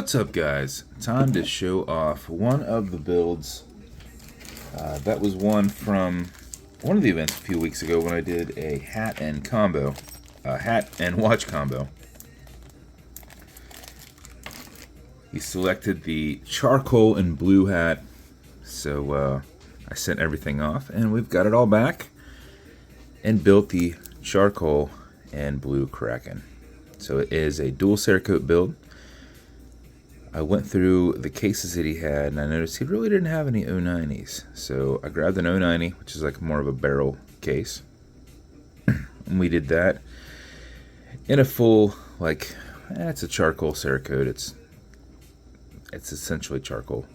What's up, guys? Time to show off one of the builds. That was one from one of the events a few weeks ago when I did a hat and watch combo. He selected the charcoal and blue hat, so I sent everything off, and we've got it all back and built the charcoal and blue Kraken. So it is a dual cerakote build. I went through the cases that he had, and I noticed he really didn't have any 090s. So I grabbed an 090, which is like more of a barrel case. And we did that in a full, it's a charcoal cerakote. It's essentially charcoal.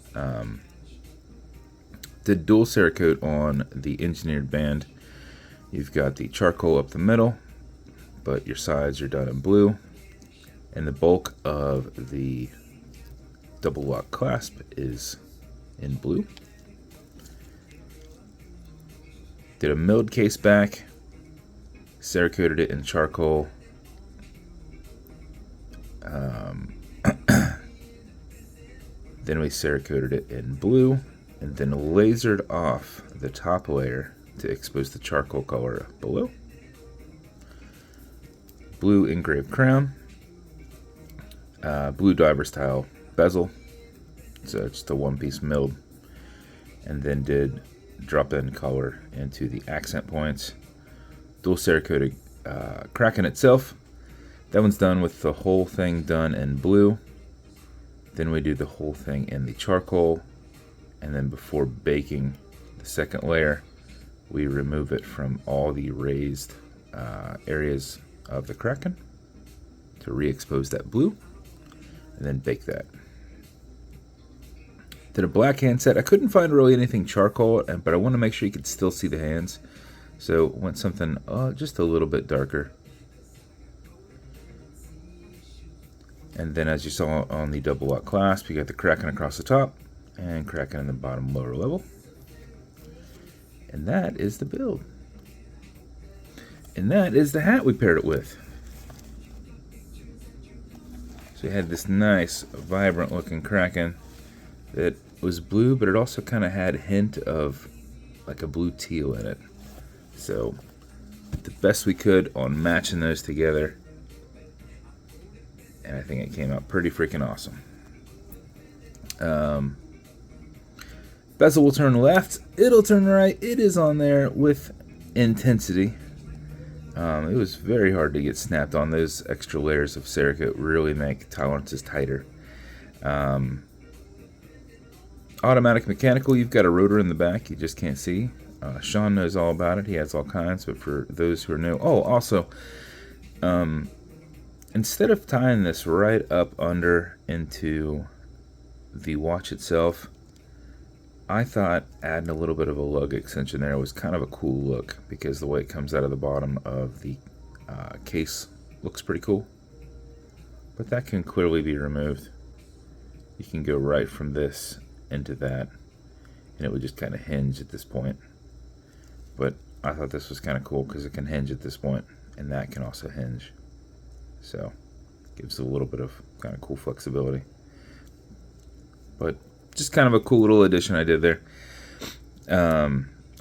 Did dual cerakote on the engineered band. You've got the charcoal up the middle, but your sides are done in blue. And the bulk of the double lock clasp is in blue. Did a milled case back, cerakoted it in charcoal. Then we cerakoted it in blue, and then lasered off the top layer to expose the charcoal color below. Blue engraved crown, blue diver style bezel, so just a one-piece milled, and then did drop-in color into the accent points. Dual cerakoted Kraken itself. That one's done with the whole thing done in blue. Then we do the whole thing in the charcoal, and then before baking the second layer, we remove it from all the raised areas of the Kraken to re-expose that blue, and then bake that. Did a black hand set. I couldn't find really anything charcoal, but I want to make sure you could still see the hands, so went something just a little bit darker. And then, as you saw on the double lock clasp, you got the Kraken across the top and Kraken in the bottom lower level. And that is the build. And that is the hat we paired it with. So you had this nice, vibrant looking Kraken that was blue, but it also kind of had a hint of like a blue teal in it. So the best we could on matching those together. And I think it came out pretty freaking awesome. Bezel will turn left, it'll turn right. It is on there with intensity. It was very hard to get snapped on. Those extra layers of cerakote really make tolerances tighter. Automatic mechanical, you've got a rotor in the back you just can't see. Sean knows all about it. He has all kinds, but for those who are new, also, instead of tying this right up under into the watch itself, I thought adding a little bit of a lug extension there was kind of a cool look, because the way it comes out of the bottom of the case looks pretty cool. But that can clearly be removed. You can go right from this into that, and it would just kind of hinge at this point. But I thought this was kind of cool because it can hinge at this point, and that can also hinge. So gives a little bit of kind of cool flexibility. But just kind of a cool little addition I did there.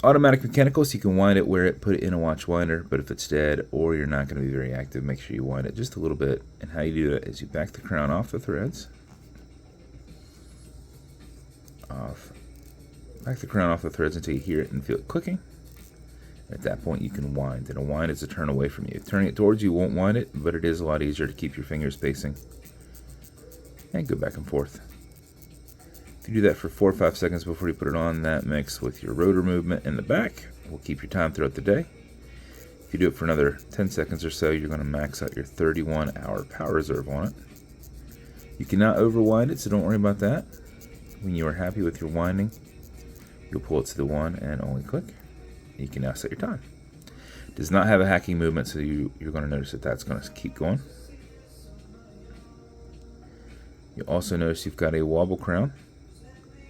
Automatic mechanical, so you can wind it where it put it in a watch winder, but if it's dead or you're not going to be very active, make sure you wind it just a little bit. And how you do that is you back the crown off the threads. Back the crown off the threads until you hear it and feel it clicking. At that point you can wind, and a wind is a turn away from you. Turning it towards you won't wind it, but it is a lot easier to keep your fingers spacing. And go back and forth. If you do that for 4 or 5 seconds before you put it on, that mixed with your rotor movement in the back will keep your time throughout the day. If you do it for another 10 seconds or so, you're going to max out your 31-hour power reserve on it. You cannot overwind it, so don't worry about that. When you are happy with your winding, you'll pull it to the 1 and only click. You can now set your time. It does not have a hacking movement, so you're going to notice that that's going to keep going. You'll also notice you've got a wobble crown.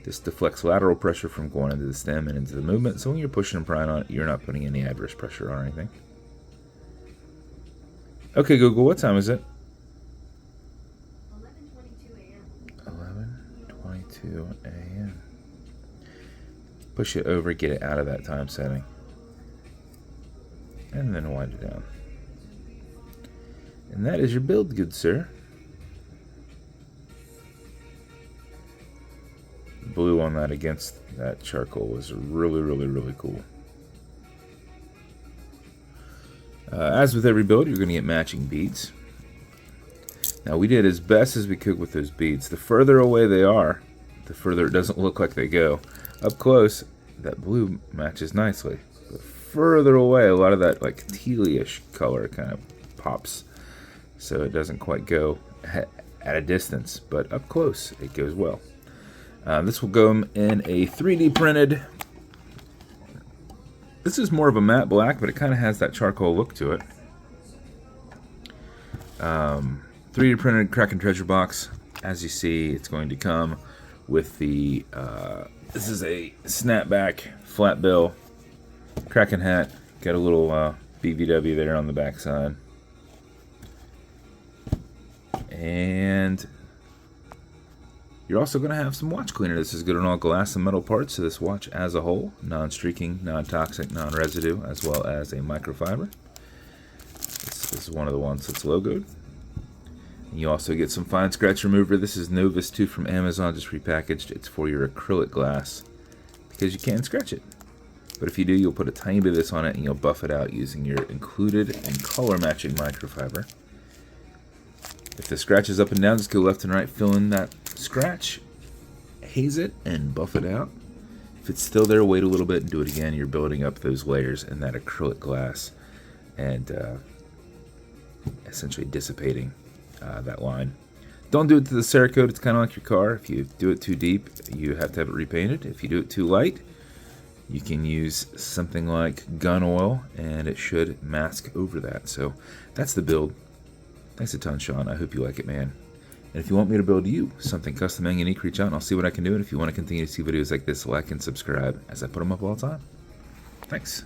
This deflects lateral pressure from going into the stem and into the movement, so when you're pushing and prying on it, you're not putting any adverse pressure on or anything. Okay, Google, what time is it? 11:22 a.m. And push it over, get it out of that time setting. And then wind it down. And that is your build, good sir. Blue on that against that charcoal was really, really, really cool. As with every build, you're going to get matching beads. Now, we did as best as we could with those beads. The further away they are, the further it doesn't look like they go. Up close, that blue matches nicely. But further away, a lot of that like tealish color kind of pops. So it doesn't quite go at a distance, but up close, it goes well. This will go in a 3D printed. This is more of a matte black, but it kind of has that charcoal look to it. 3D printed Kraken treasure box. As you see, it's going to come with the, this is a snapback flat bill Kraken hat. Got a little BVW there on the back side. And you're also going to have some watch cleaner. This is good on all glass and metal parts of this watch as a whole. Non-streaking, non-toxic, non-residue, as well as a microfiber. This is one of the ones that's logoed. And you also get some fine scratch remover. This is Novus 2 from Amazon, just repackaged. It's for your acrylic glass because you can scratch it. But if you do, you'll put a tiny bit of this on it and you'll buff it out using your included and color matching microfiber. If the scratch is up and down, just go left and right, fill in that scratch, haze it, and buff it out. If it's still there, wait a little bit and do it again. You're building up those layers in that acrylic glass and essentially dissipating that line. Don't do it to the cerakote. It's kind of like your car. If you do it too deep, you have to have it repainted. If you do it too light, you can use something like gun oil, and it should mask over that. So that's the build. Thanks a ton, Sean. I hope you like it, man. And if you want me to build you something custom and unique, reach out and I'll see what I can do. And if you want to continue to see videos like this, like and subscribe as I put them up all the time. Thanks.